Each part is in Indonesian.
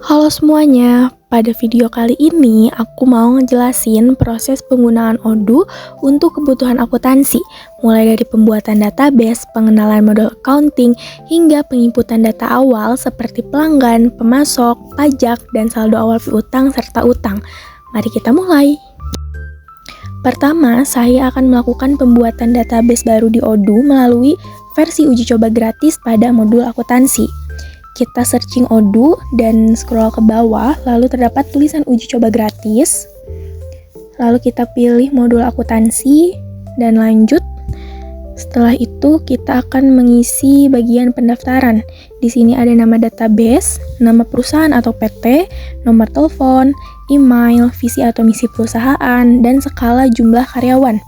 Halo semuanya, pada video kali ini aku mau ngejelasin proses penggunaan Odoo untuk kebutuhan akuntansi, mulai dari pembuatan database, pengenalan model accounting, hingga penginputan data awal seperti pelanggan, pemasok, pajak, dan saldo awal piutang serta utang. Mari kita mulai. Pertama, saya akan melakukan pembuatan database baru di Odoo melalui versi uji coba gratis pada modul akuntansi. Kita searching Odoo dan scroll ke bawah, lalu terdapat tulisan uji coba gratis. Lalu kita pilih modul akuntansi dan lanjut. Setelah itu kita akan mengisi bagian pendaftaran. Di sini ada nama database, nama perusahaan atau PT, nomor telepon, email, visi atau misi perusahaan, dan skala jumlah karyawan.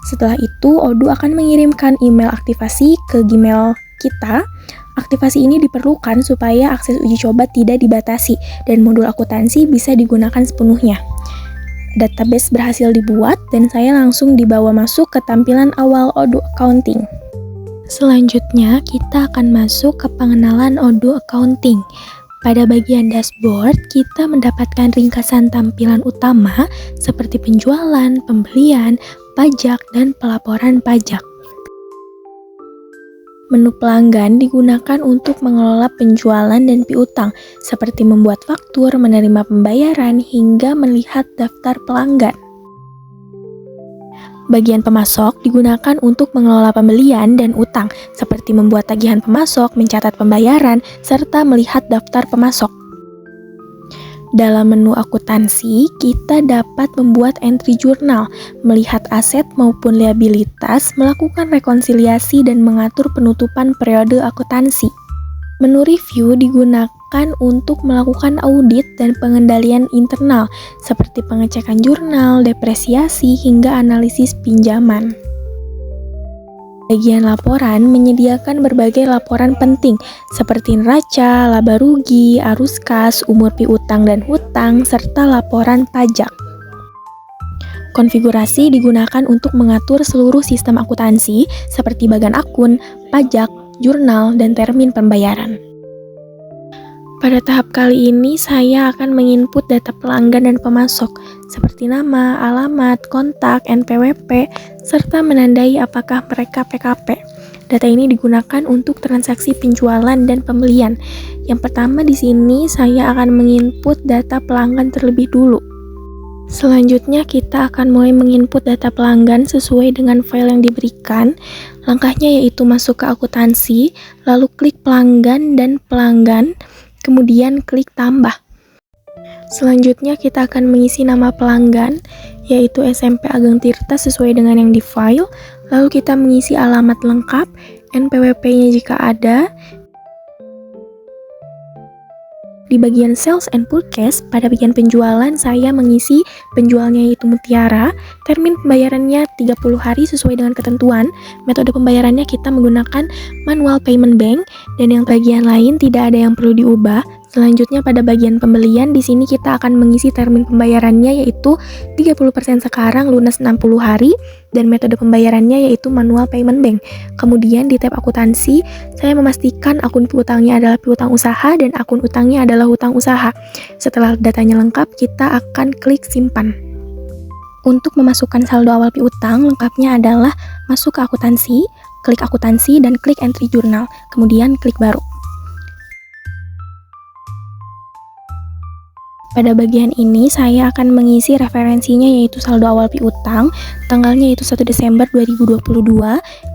Setelah itu, Odoo akan mengirimkan email aktivasi ke Gmail kita. Aktivasi ini diperlukan supaya akses uji coba tidak dibatasi dan modul akuntansi bisa digunakan sepenuhnya. Database berhasil dibuat dan saya langsung dibawa masuk ke tampilan awal Odoo Accounting. Selanjutnya, kita akan masuk ke pengenalan Odoo Accounting. Pada bagian dashboard, kita mendapatkan ringkasan tampilan utama seperti penjualan, pembelian, pajak, dan pelaporan pajak. Menu pelanggan digunakan untuk mengelola penjualan dan piutang, seperti membuat faktur, menerima pembayaran, hingga melihat daftar pelanggan. Bagian pemasok digunakan untuk mengelola pembelian dan utang, seperti membuat tagihan pemasok, mencatat pembayaran, serta melihat daftar pemasok. Dalam menu akuntansi, kita dapat membuat entry jurnal, melihat aset maupun liabilitas, melakukan rekonsiliasi, dan mengatur penutupan periode akuntansi. Menu review digunakan untuk melakukan audit dan pengendalian internal, seperti pengecekan jurnal, depresiasi, hingga analisis pinjaman. Bagian laporan menyediakan berbagai laporan penting seperti neraca, laba rugi, arus kas, umur piutang dan hutang, serta laporan pajak. Konfigurasi digunakan untuk mengatur seluruh sistem akuntansi seperti bagan akun, pajak, jurnal, dan termin pembayaran. Pada tahap kali ini, saya akan menginput data pelanggan dan pemasok, seperti nama, alamat, kontak, NPWP, serta menandai apakah mereka PKP. Data ini digunakan untuk transaksi penjualan dan pembelian. Yang pertama di sini, saya akan menginput data pelanggan terlebih dulu. Selanjutnya, kita akan mulai menginput data pelanggan sesuai dengan file yang diberikan. Langkahnya yaitu masuk ke akuntansi, lalu klik pelanggan dan pelanggan, kemudian klik tambah. Selanjutnya kita akan mengisi nama pelanggan, yaitu SMP Ageng Tirta sesuai dengan yang di file, lalu kita mengisi alamat lengkap, NPWP-nya jika ada. Di bagian sales and purchase, pada bagian penjualan saya mengisi penjualnya yaitu Mutiara, termin pembayarannya 30 hari sesuai dengan ketentuan, metode pembayarannya kita menggunakan manual payment bank, dan yang bagian lain tidak ada yang perlu diubah. Selanjutnya pada bagian pembelian, di sini kita akan mengisi termin pembayarannya yaitu 30% sekarang lunas 60 hari, dan metode pembayarannya yaitu manual payment bank. Kemudian di tab akuntansi, saya memastikan akun piutangnya adalah piutang usaha dan akun utangnya adalah hutang usaha. Setelah datanya lengkap, kita akan klik simpan. Untuk memasukkan saldo awal piutang, lengkapnya adalah masuk ke akuntansi, dan klik entry jurnal, kemudian klik baru. Pada bagian ini, saya akan mengisi referensinya yaitu saldo awal piutang, tanggalnya yaitu 1 Desember 2022,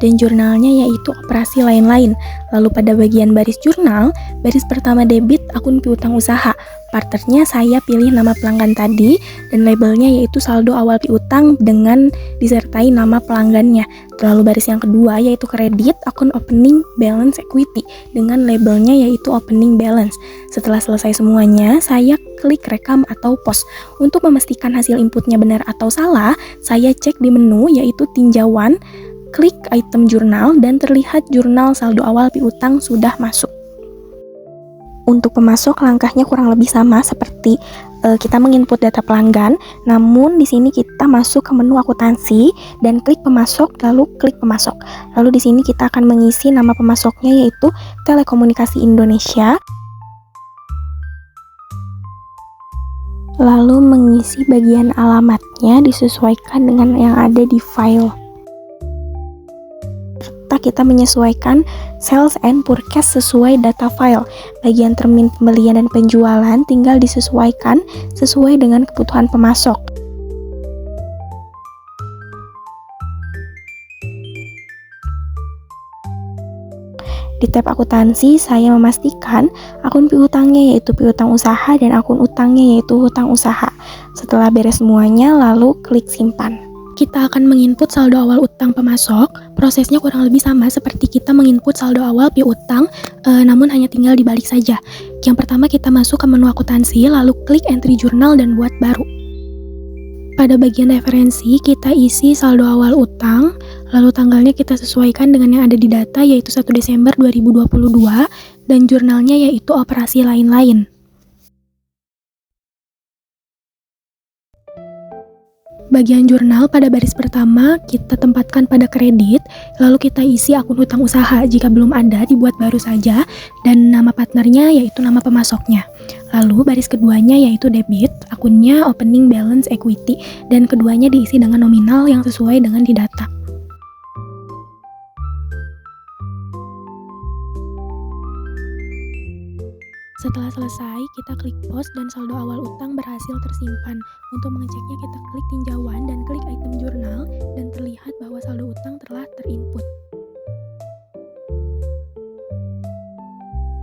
dan jurnalnya yaitu operasi lain-lain. Lalu pada bagian baris jurnal, baris pertama debit akun piutang usaha. Partnernya saya pilih nama pelanggan tadi, dan labelnya yaitu saldo awal piutang dengan disertai nama pelanggannya. Lalu baris yang kedua yaitu kredit akun opening balance equity dengan labelnya yaitu opening balance. Setelah selesai semuanya, saya klik rekam atau pause. Untuk memastikan hasil inputnya benar atau salah, saya cek di menu yaitu tinjauan, klik item jurnal, dan terlihat jurnal saldo awal piutang sudah masuk. Untuk pemasok, langkahnya kurang lebih sama seperti kita menginput data pelanggan, namun di sini kita masuk ke menu akuntansi dan klik pemasok, lalu klik pemasok. Lalu di sini kita akan mengisi nama pemasoknya yaitu Telekomunikasi Indonesia. lalu mengisi bagian alamatnya disesuaikan dengan yang ada di file. Serta kita menyesuaikan sales and purchase sesuai data file. Bagian termin pembelian dan penjualan tinggal disesuaikan sesuai dengan kebutuhan pemasok. Di tab akuntansi, saya memastikan akun piutangnya yaitu piutang usaha dan akun utangnya yaitu hutang usaha. Setelah beres semuanya, lalu klik simpan. Kita akan menginput saldo awal utang pemasok. Prosesnya kurang lebih sama seperti kita menginput saldo awal piutang, namun hanya tinggal dibalik saja. Yang pertama kita masuk ke menu akuntansi, lalu klik entry jurnal dan buat baru. Pada bagian referensi, kita isi saldo awal utang, lalu tanggalnya kita sesuaikan dengan yang ada di data yaitu 1 Desember 2022, dan jurnalnya yaitu operasi lain-lain. Bagian jurnal pada baris pertama kita tempatkan pada kredit, lalu kita isi akun hutang usaha. Jika belum ada, dibuat baru saja, dan nama partnernya yaitu nama pemasoknya. Lalu baris keduanya yaitu debit, akunnya opening balance equity, dan keduanya diisi dengan nominal yang sesuai dengan di data. Setelah selesai, kita klik pos dan saldo awal utang berhasil tersimpan. Untuk mengeceknya kita klik tinjauan dan klik item jurnal dan terlihat bahwa saldo utang telah terinput.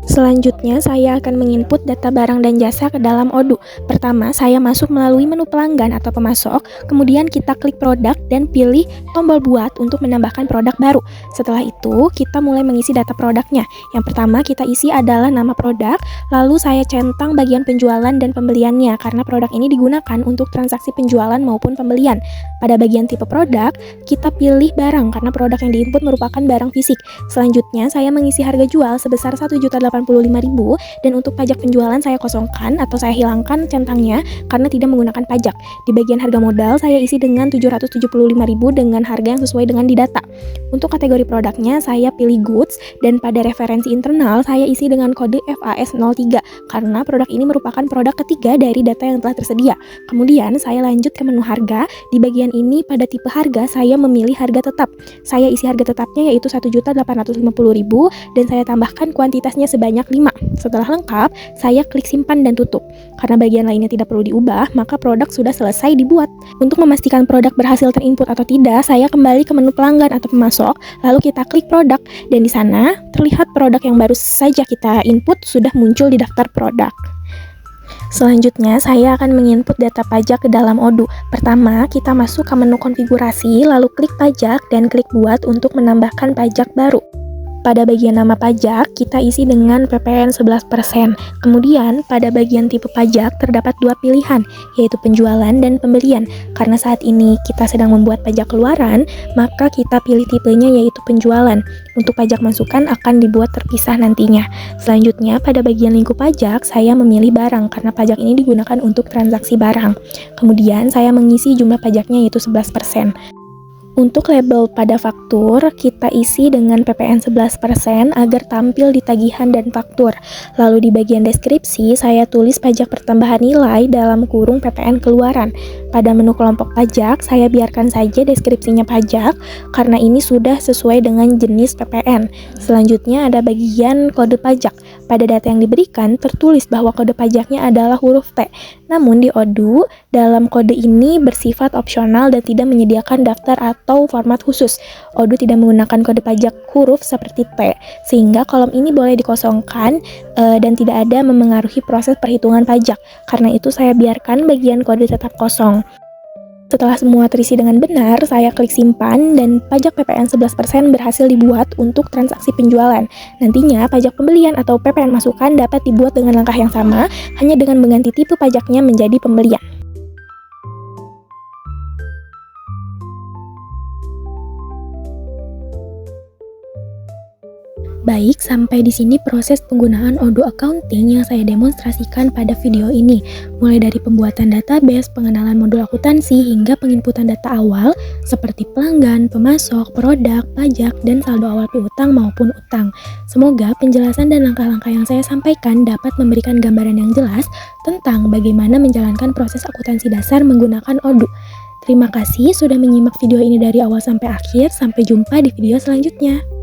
Selanjutnya, saya akan menginput data barang dan jasa ke dalam Odoo. Pertama, saya masuk melalui menu pelanggan atau pemasok, kemudian kita klik produk dan pilih tombol buat untuk menambahkan produk baru. Setelah itu, kita mulai mengisi data produknya. Yang pertama kita isi adalah nama produk, lalu saya centang bagian penjualan dan pembeliannya karena produk ini digunakan untuk transaksi penjualan maupun pembelian. Pada bagian tipe produk, kita pilih barang karena produk yang diinput merupakan barang fisik. Selanjutnya, saya mengisi harga jual sebesar 1.085.000 dan untuk pajak penjualan saya kosongkan atau saya hilangkan centangnya karena tidak menggunakan pajak. Di bagian harga modal saya isi dengan 775.000 dengan harga yang sesuai dengan di data. Untuk kategori produknya saya pilih goods dan pada referensi internal saya isi dengan kode FAS03 karena produk ini merupakan produk ketiga dari data yang telah tersedia. Kemudian saya lanjut ke menu harga. Di bagian ini pada tipe harga saya memilih harga tetap. Saya isi harga tetapnya yaitu 1.850.000 dan saya tambahkan kuantitasnya sebanyak 5. Setelah lengkap, saya klik simpan dan tutup. Karena bagian lainnya tidak perlu diubah, maka produk sudah selesai dibuat. Untuk memastikan produk berhasil terinput atau tidak, saya kembali ke menu pelanggan atau pemasok, lalu kita klik produk dan di sana terlihat produk yang baru saja kita input sudah muncul di daftar produk. Selanjutnya, saya akan menginput data pajak ke dalam Odoo. Pertama, kita masuk ke menu konfigurasi, lalu klik pajak dan klik buat untuk menambahkan pajak baru. Pada bagian nama pajak, kita isi dengan PPN 11%. Kemudian, pada bagian tipe pajak terdapat dua pilihan, yaitu penjualan dan pembelian. Karena saat ini kita sedang membuat pajak keluaran, maka kita pilih tipenya yaitu penjualan. Untuk pajak masukan akan dibuat terpisah nantinya. Selanjutnya, pada bagian lingkup pajak, saya memilih barang karena pajak ini digunakan untuk transaksi barang. Kemudian, saya mengisi jumlah pajaknya yaitu 11%. Untuk label pada faktur, kita isi dengan PPN 11% agar tampil di tagihan dan faktur. Lalu di bagian deskripsi, saya tulis pajak pertambahan nilai dalam kurung PPN keluaran. Pada menu kelompok pajak, saya biarkan saja deskripsinya pajak, karena ini sudah sesuai dengan jenis PPN. Selanjutnya ada bagian kode pajak. Pada data yang diberikan, tertulis bahwa kode pajaknya adalah huruf T. Namun di Odoo, dalam kode ini bersifat opsional dan tidak menyediakan daftar atau format khusus. Odoo tidak menggunakan kode pajak huruf seperti T, sehingga kolom ini boleh dikosongkan dan tidak ada memengaruhi proses perhitungan pajak. Karena itu saya biarkan bagian kode tetap kosong. Setelah semua terisi dengan benar, saya klik simpan dan pajak PPN 11% berhasil dibuat untuk transaksi penjualan. Nantinya, pajak pembelian atau PPN masukan dapat dibuat dengan langkah yang sama, hanya dengan mengganti tipe pajaknya menjadi pembelian. Baik, sampai di sini proses penggunaan Odoo Accounting yang saya demonstrasikan pada video ini. Mulai dari pembuatan database, pengenalan modul akuntansi, hingga penginputan data awal seperti pelanggan, pemasok, produk, pajak, dan saldo awal piutang maupun utang. Semoga penjelasan dan langkah-langkah yang saya sampaikan dapat memberikan gambaran yang jelas tentang bagaimana menjalankan proses akuntansi dasar menggunakan Odoo. Terima kasih sudah menyimak video ini dari awal sampai akhir. Sampai jumpa di video selanjutnya.